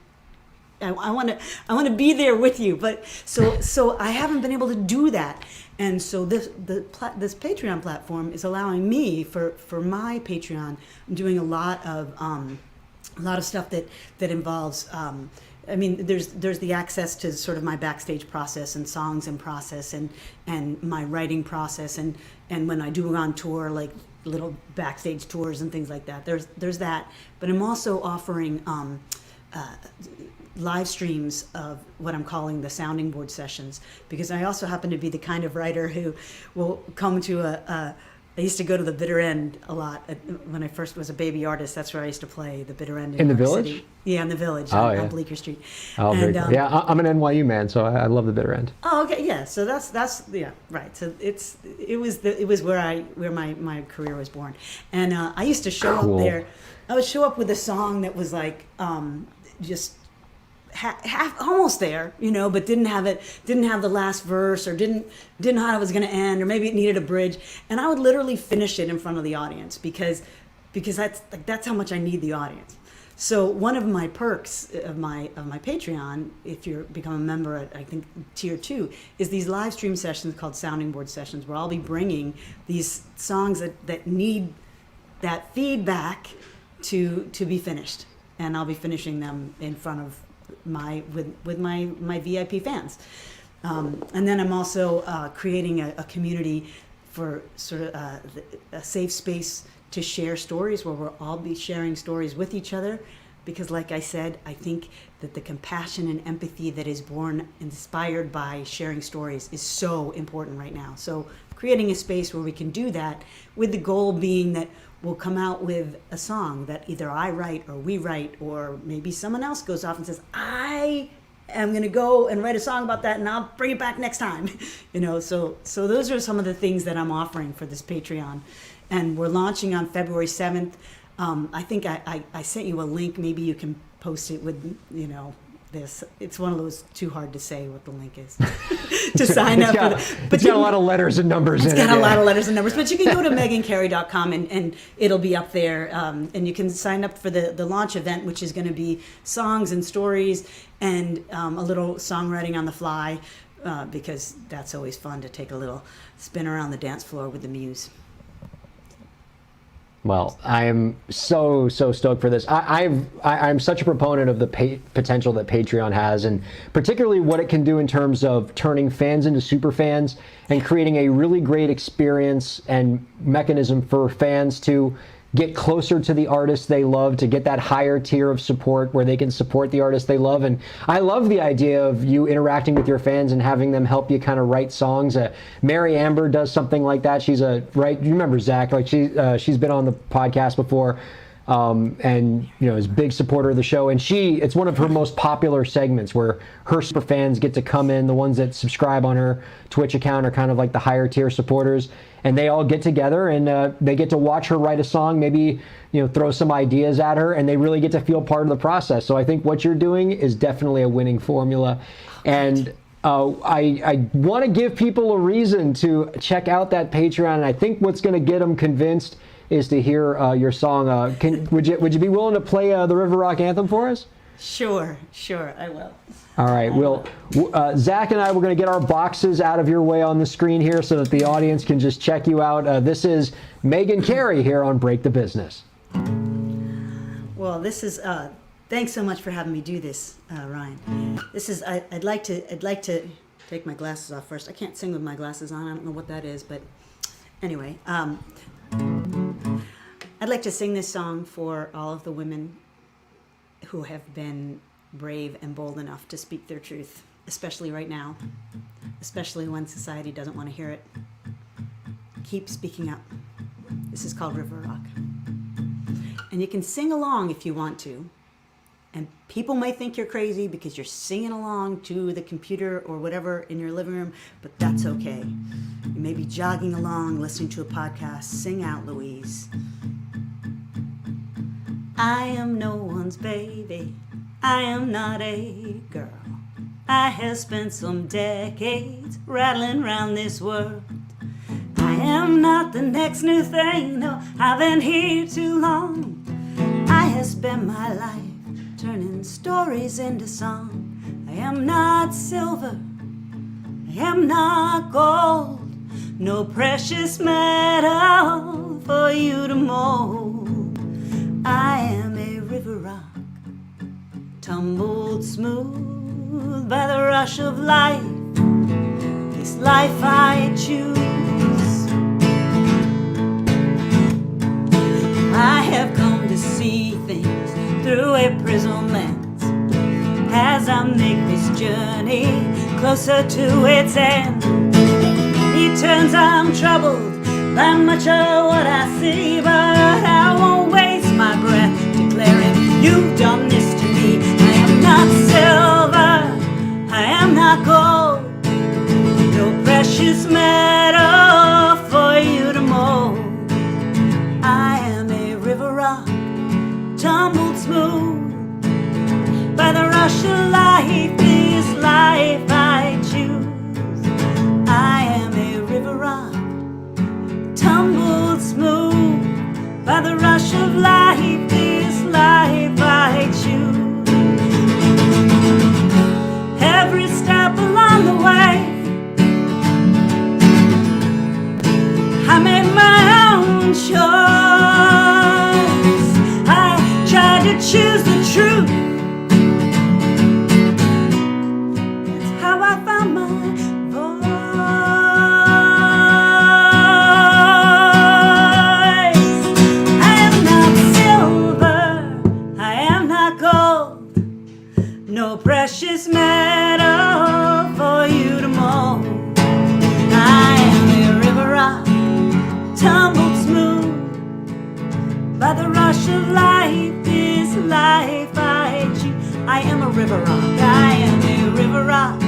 F: I want to be there with you, but so I haven't been able to do that, and so this Patreon platform is allowing me for my Patreon. I'm doing a lot of stuff that involves. I mean, there's the access to sort of my backstage process and songs and process and my writing process and when I do go on tour, like little backstage tours and things like that. There's that, but I'm also offering live streams of what I'm calling the sounding board sessions, because I also happen to be the kind of writer who will come to I used to go to the Bitter End a lot when I first was a baby artist. That's where I used to play, the Bitter End
C: In the
F: New York
C: Village?
F: City. Yeah, in the Village
C: yeah.
F: on Bleecker Street.
C: Oh, very
F: And,
C: cool. Yeah, I'm an NYU man, so I love the Bitter End.
F: Oh, okay, yeah. So that's yeah, right. So it was where my career was born, and I used to show
C: Cool.
F: up there. I would show up with a song that was like just half almost there, but didn't have the last verse, or didn't know how it was going to end, or maybe it needed a bridge, and I would literally finish it in front of the audience because that's how much I need the audience. So one of my perks of my Patreon, if you become a member at, I think, tier 2, is these live stream sessions called sounding board sessions, where I'll be bringing these songs that need that feedback to be finished, and I'll be finishing them in front of my VIP fans. And then I'm also creating a community for sort of a safe space to share stories, where we'll all be sharing stories with each other, because like I said, I think that the compassion and empathy that is inspired by sharing stories is so important right now. So creating a space where we can do that, with the goal being that we'll come out with a song that either I write or we write, or maybe someone else goes off and says, I am going to go and write a song about that, and I'll bring it back next time. So those are some of the things that I'm offering for this Patreon. And we're launching on February 7th. I think I sent you a link. Maybe you can post it with, this. It's one of those too hard to say what the link is to sign up.
C: It's got a lot of letters and numbers in it.
F: It's got a lot of letters and numbers. But you can go to megancarey.com and it'll be up there. And you can sign up for the launch event, which is going to be songs and stories and a little songwriting on the fly, because that's always fun, to take a little spin around the dance floor with the muse.
C: Well, I am so stoked for this. I'm such a proponent of the potential that Patreon has, and particularly what it can do in terms of turning fans into super fans and creating a really great experience and mechanism for fans to get closer to the artists they love, to get that higher tier of support where they can support the artists they love. And I love the idea of you interacting with your fans and having them help you kind of write songs. Mary Amber does something like that. She's you remember Zach, like she's been on the podcast before. And is a big supporter of the show, and it's one of her most popular segments, where her super fans get to come in. The ones that subscribe on her Twitch account are kind of like the higher tier supporters, and they all get together and they get to watch her write a song, maybe throw some ideas at her, and they really get to feel part of the process. So I think what you're doing is definitely a winning formula, and I want to give people a reason to check out that Patreon, and I think what's going to get them convinced is to hear your song. Would you be willing to play the River Rock Anthem for us?
F: Sure, I will.
C: All right, Zach and I, we're going to get our boxes out of your way on the screen here so that the audience can just check you out. This is Megan Carey here on Break the Business.
F: Well, this is, thanks so much for having me do this, Ryan. This is, I'd like to take my glasses off first. I can't sing with my glasses on. I don't know what that is, but anyway, I'd like to sing this song for all of the women who have been brave and bold enough to speak their truth, especially right now, especially when society doesn't want to hear it. Keep speaking up. This is called River Rock. And you can sing along if you want to. And people may think you're crazy because you're singing along to the computer or whatever in your living room, but that's okay. You may be jogging along, listening to a podcast. Sing out, Louise. I am no one's baby. I am not a girl. I have spent some decades rattling around this world. I am not the next new thing. No, I've been here too long. I have spent my life turning stories into song. I am not silver, I am not gold, no precious metal for you to mold. I am a river rock, tumbled smooth by the rush of life, this life I choose. I have come to see things through a prism lens. as I make this journey closer to its end. He turns, I'm troubled by much of what I see, but I won't waste my breath declaring, you've done this to me. I am not silver, I am not gold, no precious metal for you to mold. I am a river rock, tumbled smooth by the rush of life, this life I choose. I am a river rock, tumbled smooth by the rush of life, this life I choose. Every step along the way, I made my own choice. I tried to choose the truth. That's how I found my voice. I am not silver, I am not gold, no precious metal for you to mold. I am a river rock, tumbled smooth by the rush of life, this life I choose. I am a river rock, I am a river rock,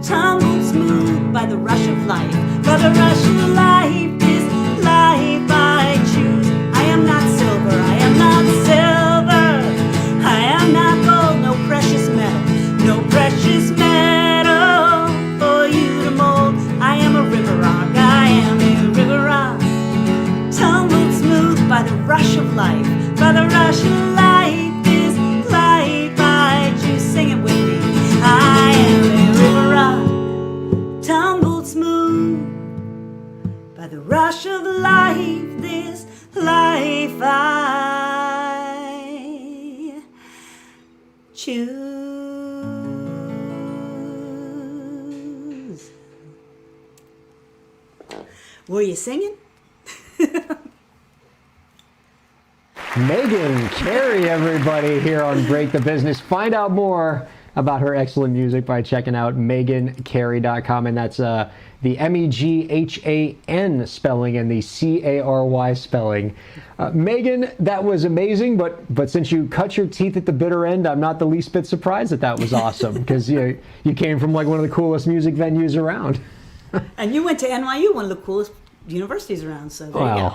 F: tumbled smooth by the rush of life, by the rush of life, this life I choose. I am not silver, I am not silver, I am not gold, no precious metal, no precious metal for you to mold. I am a river rock, I am a river rock, tumbled smooth by the rush of life, by the rush of life, this life I choose. Sing it with me. I am a river rock, tumbled smooth by the rush of life, this life I choose. Were you singing?
C: Megan Carey, everybody, here on Break the Business. Find out more about her excellent music by checking out megancarey.com, and that's the MEGHAN spelling and the CARY spelling. Megan, that was amazing, but since you cut your teeth at the bitter end, I'm not the least bit surprised that was awesome, because you came from like one of the coolest music venues around.
F: And you went to NYU, one of the coolest universities around, so there you go.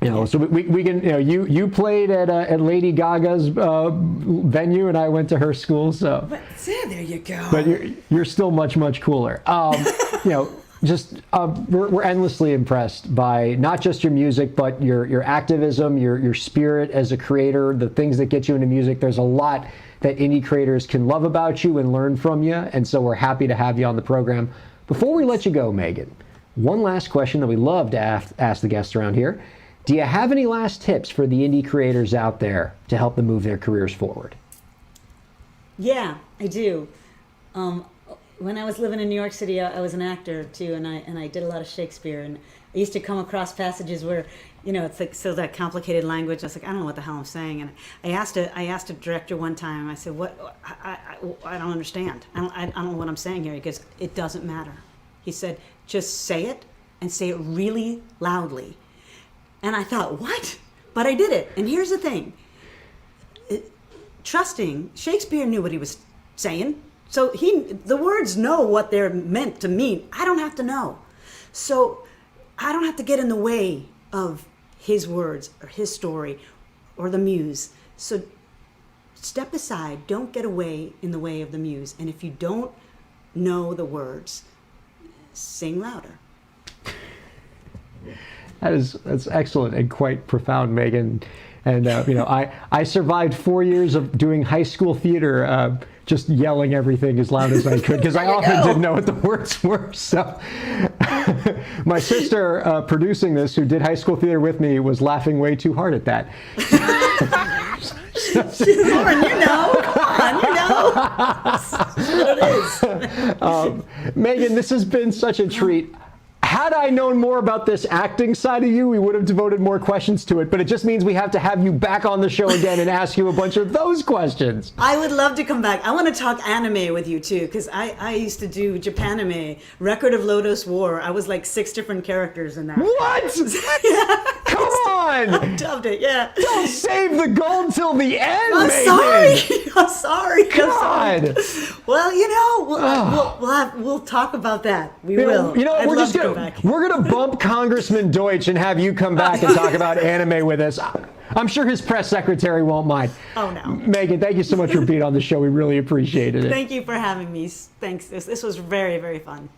C: You know, so we can, you played at Lady Gaga's venue, and I went to her school, so.
F: But yeah, there you go.
C: But you're still much, much cooler. We're endlessly impressed by not just your music, but your activism, your spirit as a creator, the things that get you into music. There's a lot that indie creators can love about you and learn from you, and so we're happy to have you on the program. Before we let you go, Megan, one last question that we love to ask the guests around here. Do you have any last tips for the indie creators out there to help them move their careers forward?
F: Yeah, I do. When I was living in New York City, I was an actor too, and I did a lot of Shakespeare. And I used to come across passages where, it's like so that complicated language. I was like, I don't know what the hell I'm saying. And I asked a director one time. I said, "What? I don't understand. I don't know what I'm saying here." He goes, "It doesn't matter." He said, "Just say it and say it really loudly." And I thought, what? But I did it. And here's the thing. Trusting, Shakespeare knew what he was saying. So the words know what they're meant to mean. I don't have to know. So I don't have to get in the way of his words or his story or the muse. So step aside. Don't get in the way of the muse. And if you don't know the words, sing louder.
C: That's excellent and quite profound, Megan. And I survived 4 years of doing high school theater, just yelling everything as loud as I could, because I often didn't know what the words were. So my sister, producing this, who did high school theater with me, was laughing way too hard at that.
F: Lauren, come on, That's what it is.
C: Megan, this has been such a treat. had I known more about this acting side of you, we would have devoted more questions to it. But it just means we have to have you back on the show again and ask you a bunch of those questions.
F: I would love to come back. I want to talk anime with you too, because I used to do Japanime, Record of Lodoss War. I was like 6 different characters in that.
C: What?
F: Yeah.
C: Come on!
F: I dubbed it, yeah.
C: Don't save the gold till the end,
F: I'm
C: Megan.
F: sorry. I'm sorry.
C: God.
F: Well, you know, we'll talk about that. We will.
C: You know,
F: I'd
C: we're
F: love
C: just
F: to come
C: gonna
F: back.
C: we're gonna bump Congressman Deutsch and have you come back and talk about anime with us. I'm sure his press secretary won't mind.
F: Oh no.
C: Megan, thank you so much for being on the show. We really appreciated it.
F: Thank you for having me. Thanks. This was very, very fun.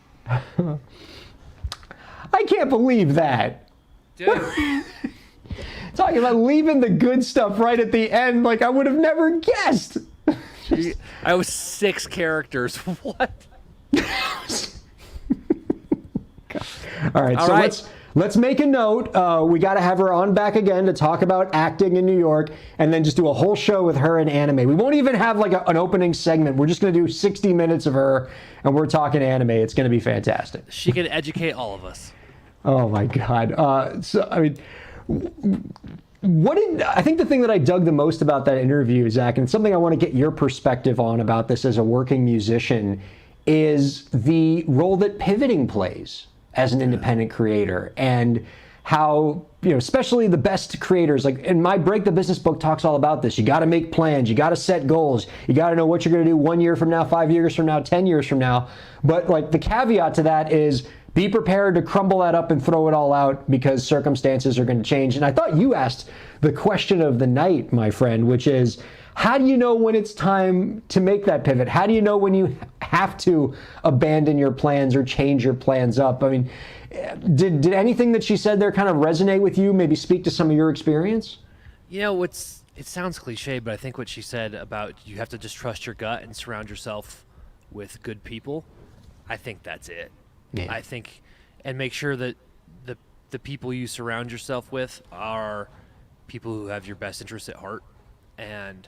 C: I can't believe that.
D: Dude.
C: Talking about leaving the good stuff right at the end, like I would have never guessed.
D: I was 6 characters. What?
C: All right,
D: All
C: so
D: right.
C: let's make a note. We got to have her on back again to talk about acting in New York, and then just do a whole show with her in anime. We won't even have like an opening segment. We're just going to do 60 minutes of her, and we're talking anime. It's going to be fantastic.
D: She can educate all of us.
C: Oh my God. So I mean, I think the thing that I dug the most about that interview, Zach, and it's something I want to get your perspective on about this as a working musician, is the role that pivoting plays as an independent creator, and how, you know, especially the best creators, like in my Break the Business book talks all about this. You got to make plans, you got to set goals, you got to know what you're going to do 1 year from now, 5 years from now, 10 years from now. But like the caveat to that is be prepared to crumble that up and throw it all out, because circumstances are going to change. And I thought you asked the question of the night, my friend, which is, how do you know when it's time to make that pivot? How do you know when you have to abandon your plans or change your plans up? I mean, did anything that she said there kind of resonate with you? Maybe speak to some of your experience?
D: You know, it sounds cliche, but I think what she said about you have to just trust your gut and surround yourself with good people, I think that's it.
C: Yeah.
D: I think, and make sure that the people you surround yourself with are people who have your best interests at heart, and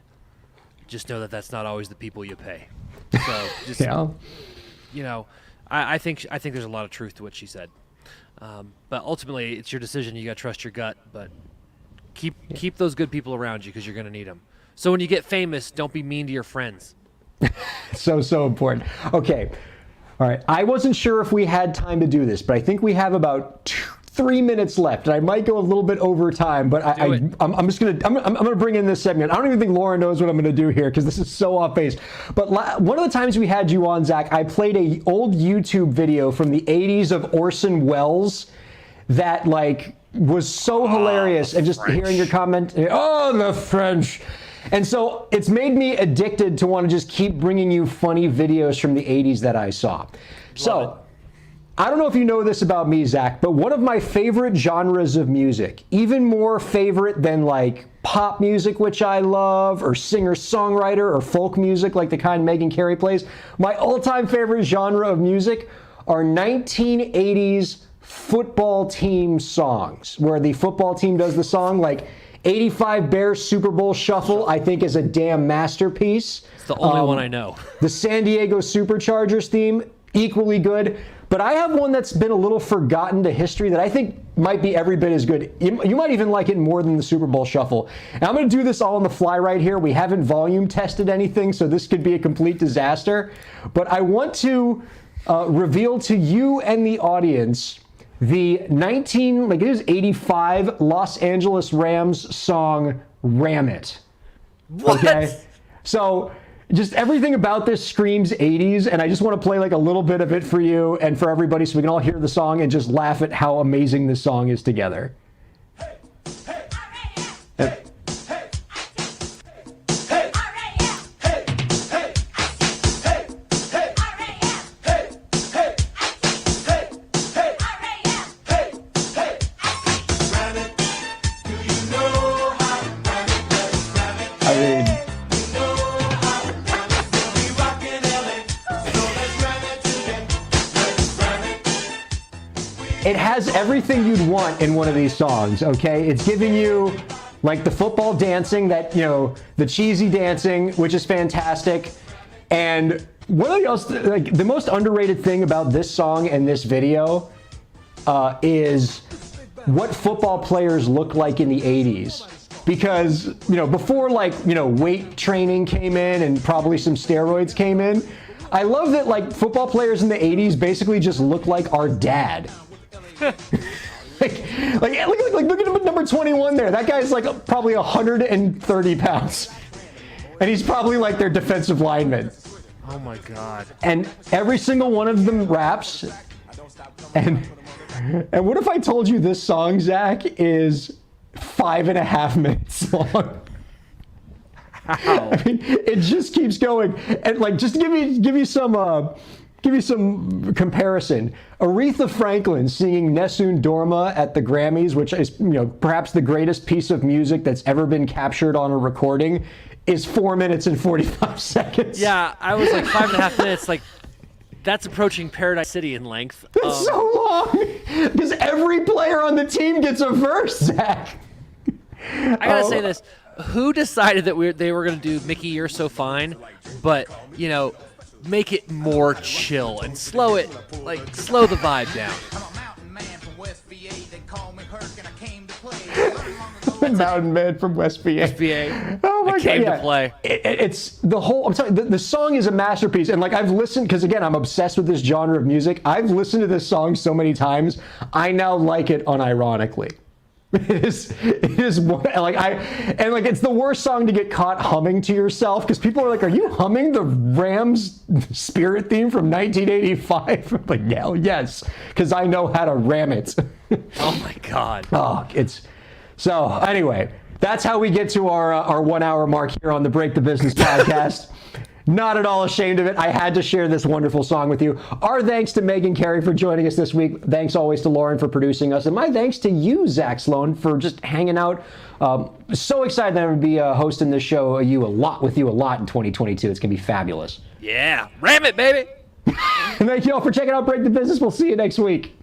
D: just know that that's not always the people you pay. So just,
C: Yeah.
D: you know, I think there's a lot of truth to what she said. But ultimately, it's your decision. You got to trust your gut, but keep those good people around you, because you're going to need them. So when you get famous, don't be mean to your friends.
C: So important. Okay. All right. I wasn't sure if we had time to do this, but I think we have about 3 minutes left, and I might go a little bit over time, but I'm just gonna bring in this segment. I don't even think Laura knows what I'm gonna do here, because this is so off base. But one of the times we had you on, Zach, I played a old YouTube video from the 80s of Orson Welles that like was so hilarious, and just hearing your comment, oh, the French. And so it's made me addicted to want to just keep bringing you funny videos from the 80s that I saw. So I don't know if you know this about me, Zach, but one of my favorite genres of music, even more favorite than like pop music, which I love, or singer-songwriter, or folk music like the kind Megyn Carey plays, my all-time favorite genre of music are 1980s football team songs, where the football team does the song. Like 85 Bears Super Bowl Shuffle, I think, is a damn masterpiece.
D: It's the only one I know.
C: The San Diego Superchargers theme, equally good. But I have one that's been a little forgotten to history that I think might be every bit as good. You might even like it more than the Super Bowl Shuffle. And I'm going to do this all on the fly right here. We haven't volume tested anything, so this could be a complete disaster. But I want to reveal to you and the audience the 85 Los Angeles Rams song Ram It.
D: What?
C: Okay? So just everything about this screams 80s, and I just want to play like a little bit of it for you and for everybody, so we can all hear the song and just laugh at how amazing this song is together. It has everything you'd want in one of these songs, okay? It's giving you like the football dancing, that, you know, the cheesy dancing, which is fantastic. And what else, like the most underrated thing about this song and this video is what football players look like in the 80s. Because, before weight training came in and probably some steroids came in, I love that football players in the 80s basically just look like our dad. Look at him at number 21 there. That guy's probably 130 pounds. And he's probably their defensive lineman.
D: Oh my God.
C: And every single one of them raps. And what if I told you this song, Zach, is 5.5 minutes long? I mean, it just keeps going. And just to give you some comparison. Aretha Franklin singing Nessun Dorma at the Grammys, which is perhaps the greatest piece of music that's ever been captured on a recording, is 4 minutes and 45 seconds.
D: Yeah, I was 5.5 minutes. That's approaching Paradise City in length.
C: It's so long because every player on the team gets a verse, Zach.
D: I gotta say this: who decided that they were gonna do "Mickey, You're So Fine," but make it more chill and slow the vibe down.
C: Mountain Man from West VA. Oh my God!
D: Came to play.
C: It's the whole. I'm telling you, the song is a masterpiece, and I've listened because again, I'm obsessed with this genre of music. I've listened to this song so many times. I now like it unironically. It is more it's the worst song to get caught humming to yourself because people are "Are you humming the Rams Spirit theme from 1985?" I'm like, "Yeah, yes," because I know how to ram it.
D: Oh my God.
C: Oh, so anyway. That's how we get to our 1 hour mark here on the Break the Business podcast. Not at all ashamed of it. I had to share this wonderful song with you. Our thanks to Megan Carey for joining us this week. Thanks always to Lauren for producing us. And my thanks to you, Zach Sloan, for just hanging out. So excited that I'm going to be hosting this show with you a lot in 2022. It's going to be fabulous.
D: Yeah. Ram it, baby.
C: And thank you all for checking out Break the Business. We'll see you next week.